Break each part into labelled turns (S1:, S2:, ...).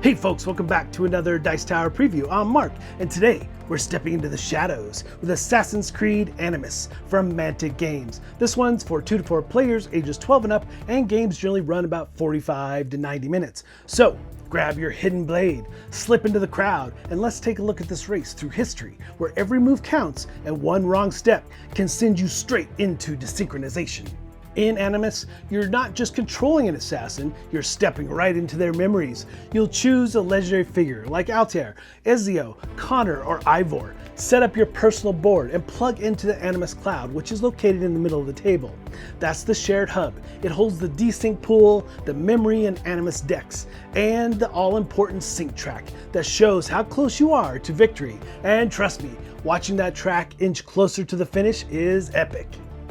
S1: Hey folks, welcome back to another Dice Tower preview. I'm Mark, and today we're stepping into the shadows with Assassin's Creed Animus from Mantic Games. This one's for 2 to 4 players, ages 12 and up, and games generally run about 45 to 90 minutes. So grab your hidden blade, slip into the crowd, and let's take a look at this race through history, where every move counts and one wrong step can send you straight into desynchronization. In Animus, you're not just controlling an assassin, you're stepping right into their memories. You'll choose a legendary figure like Altair, Ezio, Connor, or Ivor. Set up your personal board and plug into the Animus cloud, which is located in the middle of the table. That's the shared hub. It holds the desync pool, the memory and Animus decks, and the all-important sync track that shows how close you are to victory. And trust me, watching that track inch closer to the finish is epic.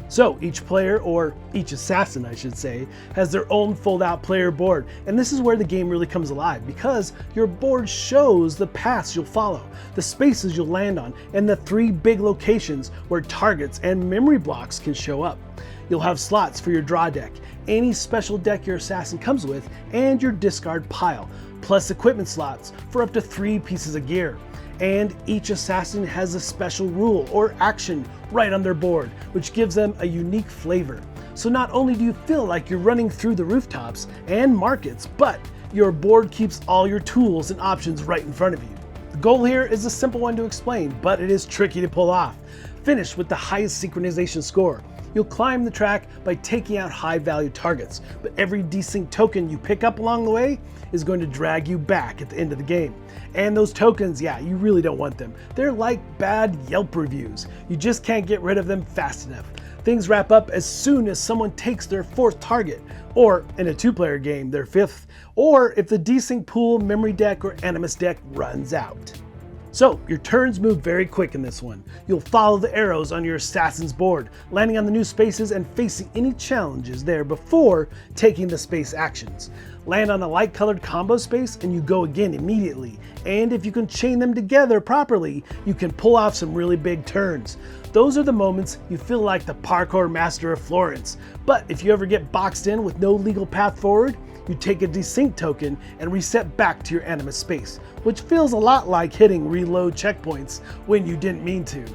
S1: So each player, or each assassin I should say, has their own fold-out player board, and this is where the game really comes alive because your board shows the paths you'll follow, the spaces you'll land on, and the 3 big locations where targets and memory blocks can show up. You'll have slots for your draw deck, any special deck your assassin comes with, and your discard pile, plus equipment slots for up to 3 pieces of gear. And each assassin has a special rule or action right on their board, which gives them a unique flavor. So not only do you feel like you're running through the rooftops and markets, but your board keeps all your tools and options right in front of you. The goal here is a simple one to explain, but it is tricky to pull off. Finish with the highest synchronization score. You'll climb the track by taking out high-value targets, but every desync token you pick up along the way is going to drag you back at the end of the game. And those tokens, yeah, you really don't want them. They're like bad Yelp reviews. You just can't get rid of them fast enough. Things wrap up as soon as someone takes their 4th target, or in a 2-player game, their 5th, or if the desync pool, memory deck, or Animus deck runs out. So, your turns move very quick in this one. You'll follow the arrows on your assassin's board, landing on the new spaces and facing any challenges there before taking the space actions. Land on a light-colored combo space and you go again immediately. And if you can chain them together properly, you can pull off some really big turns. Those are the moments you feel like the parkour master of Florence. But if you ever get boxed in with no legal path forward, you take a desync token and reset back to your Animus space, which feels a lot like hitting reload checkpoints when you didn't mean to.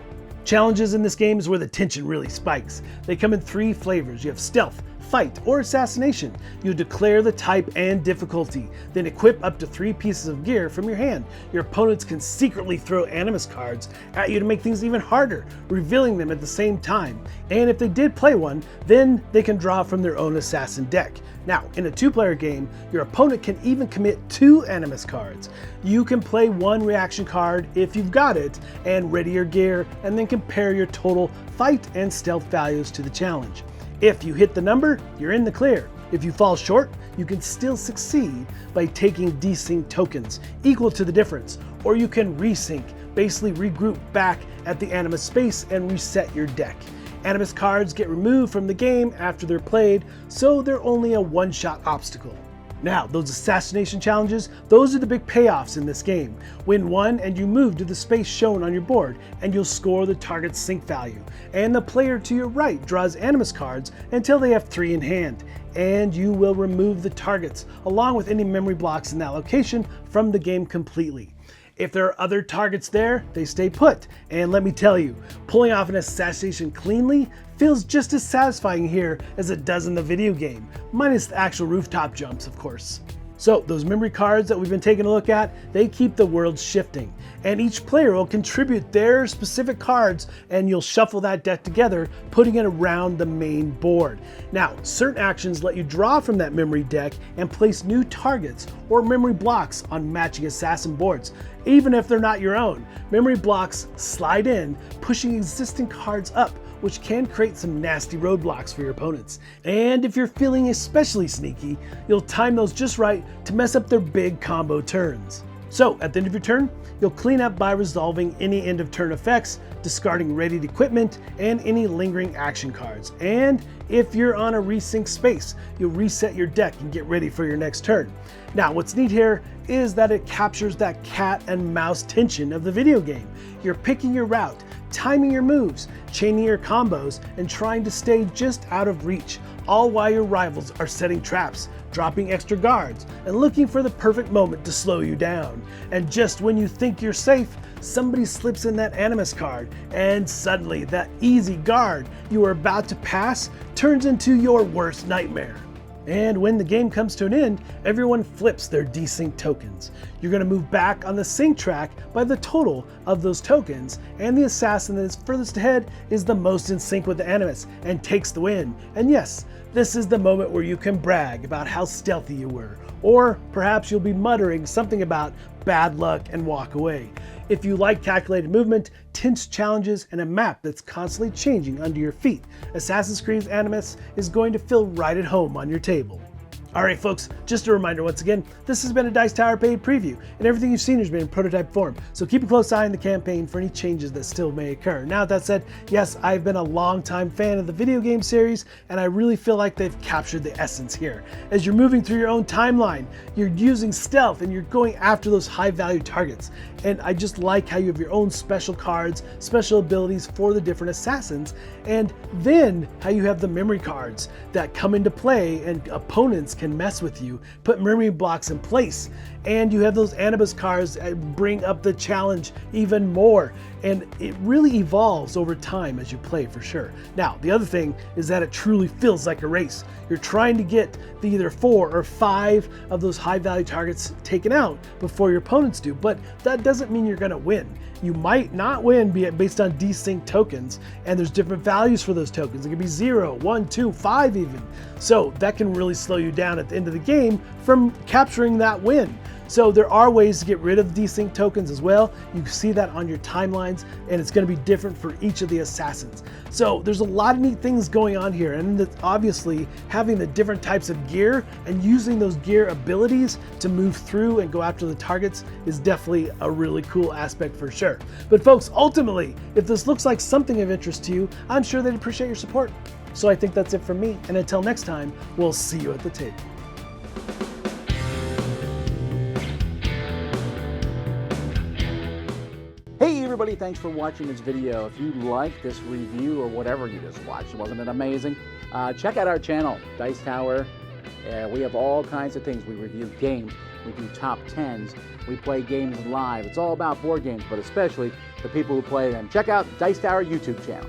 S1: Challenges in this game is where the tension really spikes. They come in 3 flavors. You have stealth, fight, or assassination. You declare the type and difficulty, then equip up to 3 pieces of gear from your hand. Your opponents can secretly throw Animus cards at you to make things even harder, revealing them at the same time. And if they did play one, then they can draw from their own assassin deck. Now, in a 2-player game, your opponent can even commit 2 Animus cards. You can play 1 reaction card if you've got it, and ready your gear, and then compare your total fight and stealth values to the challenge. If you hit the number, you're in the clear. If you fall short, you can still succeed by taking desync tokens equal to the difference, or you can resync, basically regroup back at the Animus space and reset your deck. Animus cards get removed from the game after they're played, so they're only a one-shot obstacle. Now, those assassination challenges, those are the big payoffs in this game. Win one and you move to the space shown on your board, and you'll score the target's sync value. And the player to your right draws Animus cards until they have 3 in hand. And you will remove the targets, along with any memory blocks in that location, from the game completely. If there are other targets there, they stay put. And let me tell you, pulling off an assassination cleanly feels just as satisfying here as it does in the video game, minus the actual rooftop jumps, of course. So those memory cards that we've been taking a look at, they keep the world shifting, and each player will contribute their specific cards, and you'll shuffle that deck together, putting it around the main board. Now, certain actions let you draw from that memory deck and place new targets or memory blocks on matching assassin boards, even if they're not your own. Memory blocks slide in, pushing existing cards up, which can create some nasty roadblocks for your opponents. And if you're feeling especially sneaky, you'll time those just right to mess up their big combo turns. So at the end of your turn, you'll clean up by resolving any end of turn effects, discarding readied equipment, and any lingering action cards. And if you're on a resync space, you'll reset your deck and get ready for your next turn. Now, what's neat here is that it captures that cat and mouse tension of the video game. You're picking your route, timing your moves, chaining your combos, and trying to stay just out of reach, all while your rivals are setting traps, dropping extra guards, and looking for the perfect moment to slow you down. And just when you think you're safe, somebody slips in that Animus card, and suddenly that easy guard you were about to pass turns into your worst nightmare. And when the game comes to an end, everyone flips their desync tokens. You're going to move back on the sync track by the total of those tokens, and the assassin that is furthest ahead is the most in sync with the Animus and takes the win. And yes, this is the moment where you can brag about how stealthy you were, or perhaps you'll be muttering something about bad luck and walk away. If you like calculated movement, tense challenges, and a map that's constantly changing under your feet, Assassin's Creed Animus is going to feel right at home on your table. Alright folks, just a reminder once again, this has been a Dice Tower paid preview, and everything you've seen has been in prototype form, so keep a close eye on the campaign for any changes that still may occur. Now that said, yes, I've been a long-time fan of the video game series, and I really feel like they've captured the essence here. As you're moving through your own timeline, you're using stealth, and you're going after those high-value targets. And I just like how you have your own special cards, special abilities for the different assassins, and then how you have the memory cards that come into play and opponents can mess with you, put memory blocks in place, and you have those Animus cards that bring up the challenge even more, and it really evolves over time as you play for sure. Now, the other thing is that it truly feels like a race. You're trying to get the either 4 or 5 of those high value targets taken out before your opponents do, but that doesn't mean you're going to win. You might not win based on desync tokens, and there's different values for those tokens. It could be 0, 1, 2, 5 even. So that can really slow you down at the end of the game from capturing that win. So there are ways to get rid of desync tokens as well. You can see that on your timelines, and it's going to be different for each of the assassins. So there's a lot of neat things going on here, and obviously having the different types of gear and using those gear abilities to move through and go after the targets is definitely a really cool aspect for sure. But folks, ultimately, if this looks like something of interest to you, I'm sure they'd appreciate your support. So I think that's it from me, and until next time, we'll see you at the table.
S2: Hey everybody, thanks for watching this video. If you like this review or whatever you just watched, wasn't it amazing? Check out our channel, Dice Tower. We have all kinds of things. We review games, we do top 10s, we play games live. It's all about board games, but especially the people who play them. Check out Dice Tower YouTube channel.